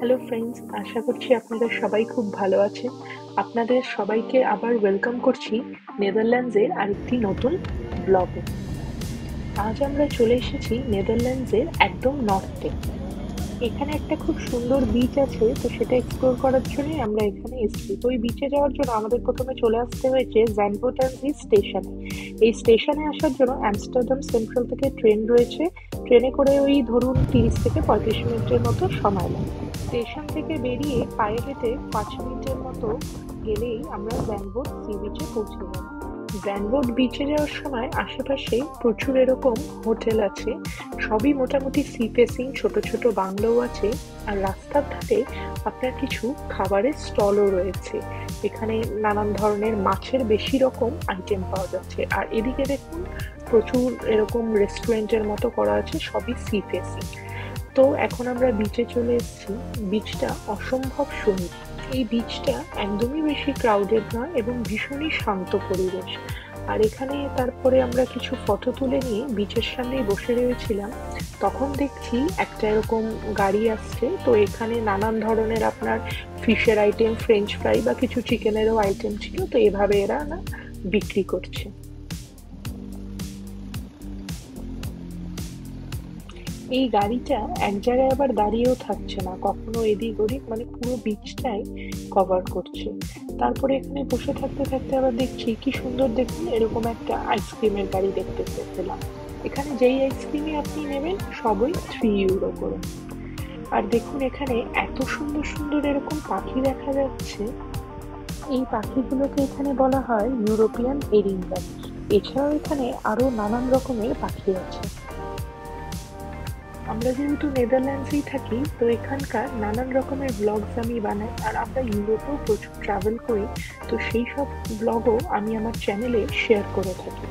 Hello friends, আশা করছি আপনারা সবাই খুব ভালো আছেন। আপনাদের সবাইকে আবার ওয়েলকাম করছি নেদারল্যান্ডসের আরেকটি নতুন ব্লগে। আজ আমরা চলে এসেছি নেদারল্যান্ডসের একদম নর্থে। এখানে একটা খুব সুন্দর বিচ আছে, তো সেটা এক্সপ্লোর করার জন্যই আমরা এখানে এসেছি। তো ওই বিচে যাওয়ার জন্য আমাদের প্রথমে চলে আসতে হয়েছে জানভোটানজি স্টেশনে। এই স্টেশনে আসার জন্য আমস্টারডাম সেন্ট্রাল থেকে ট্রেন রয়েছে। ট্রেনে করে ওই ধরুন 30 থেকে 35 মিনিটের মতো সময় লাগে। স্টেশন থেকে বেরিয়ে পায়ে হেঁটে 5 মিনিটের মতো গেলেই আমরা ভ্যানবোট সি বিচে পৌঁছে যাব। ভ্যানবোট বিচে যাওয়ার সময় আশেপাশে প্রচুর এরকম হোটেল আছে। সবই মোটামুটি সি ফেসিং, ছোট ছোট বাংলোও আছে। আর রাস্তার ধারে আপনার কিছু খাবারের স্টলও রয়েছে। এখানে নানান ধরনের মাছের বেশি রকম আইটেম পাওয়া যাচ্ছে। আর এদিকে দেখুন, প্রচুর এরকম রেস্টুরেন্টের মতো করা আছে, সবই সি ফেসিং। তো এখন আমরা বিচে চলে এসেছি। বিচটা অসম্ভব সুন্দর। এই বিচটা একদমই বেশি ক্রাউডেড নয় এবং ভীষণই শান্ত পরিবেশ। আর এখানে তারপরে আমরা কিছু ফটো তুলে নিয়ে বিচের সামনেই বসে রয়েছিলাম। তখন দেখছি একটা এরকম গাড়ি আসছে, তো এখানে নানান ধরনের আপনার ফিশের আইটেম, ফ্রেঞ্চ ফ্রাই বা কিছু চিকেনেরও আইটেম ছিল, তো এভাবে এরা না বিক্রি করছে। এই গাড়িটা এক জায়গায় আবার দাঁড়িয়েও থাকছে না, কখনো এদিক ওদিক, মানে পুরো বিচটাই কভার করছে। তারপরে এখানে বসে থাকতে থাকতে আবার দেখছি কি সুন্দর, দেখুন এরকম একটা আইসক্রিমের গাড়ি দেখতে পেলাম। এখানে যেই আইসক্রিমই আপনি নেবেন সবই 3 ইউরো করে। আর দেখুন এখানে এত সুন্দর সুন্দর এরকম পাখি দেখা যাচ্ছে। এই পাখিগুলোকে এখানে বলা হয় ইউরোপিয়ান এরিঙ্গাল। এছাড়াও এখানে আরো নানান রকমের পাখি আছে। আমরা যেহেতু নেদারল্যান্ডসেই থাকি, তো এখানকার নানান রকমের ব্লগস আমি বানাই। আর আমরা ইউরোপেও প্রচুর ট্রাভেল করি, তো সেই সব ব্লগও আমি আমার চ্যানেলে শেয়ার করে থাকি।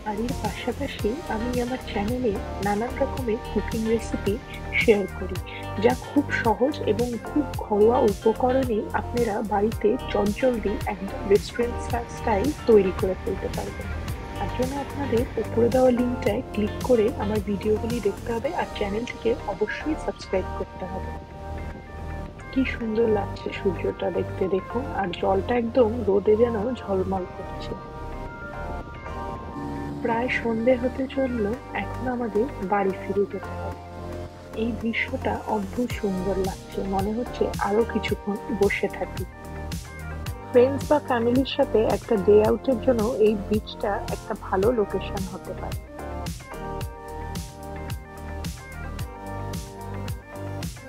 আর এর পাশাপাশি আমি আমার চ্যানেলে নানান রকমের কুকিং রেসিপি শেয়ার করি, যা খুব সহজ এবং খুব ঘরোয়া উপকরণে আপনারা বাড়িতে চটজলদি একদম রেস্টুরেন্ট স্টাইল তৈরি করে ফেলতে পারবেন। তার জন্য আপনাদের উপরে দেওয়া লিঙ্কটায় ক্লিক করে আমার ভিডিওগুলি দেখতে হবে আর চ্যানেলটিকে অবশ্যই সাবস্ক্রাইব করতে হবে। কি সুন্দর লাগছে সূর্যটা দেখতে, দেখুন। আর জলটা একদম রোদে যেন ঝলমল করছে। প্রায় সন্ধে হতে চললো, এখন আমাদের বাড়ি ফিরে যেতে হবে। এই দৃশ্যটা অদ্ভুত সুন্দর লাগছে, মনে হচ্ছে আরো কিছুক্ষণ বসে থাকি। ফ্রেন্ডস বা ফ্যামিলির সাথে একটা ডে আউটের জন্য এই বিচটা একটা ভালো লোকেশন হতে পারে।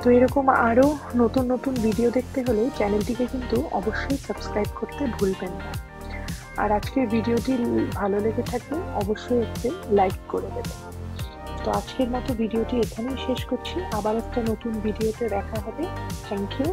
তো এরকম আরো নতুন নতুন ভিডিও দেখতে হলে চ্যানেলটিকে কিন্তু অবশ্যই সাবস্ক্রাইব করতে ভুলবেন না। আর আজকের ভিডিওটি ভালো লেগে থাকলে অবশ্যই একটি লাইক করে দেবেন। তো আজকের মতো ভিডিওটি এখানেই শেষ করছি। আবার একটা নতুন ভিডিওতে দেখা হবে। Thank you.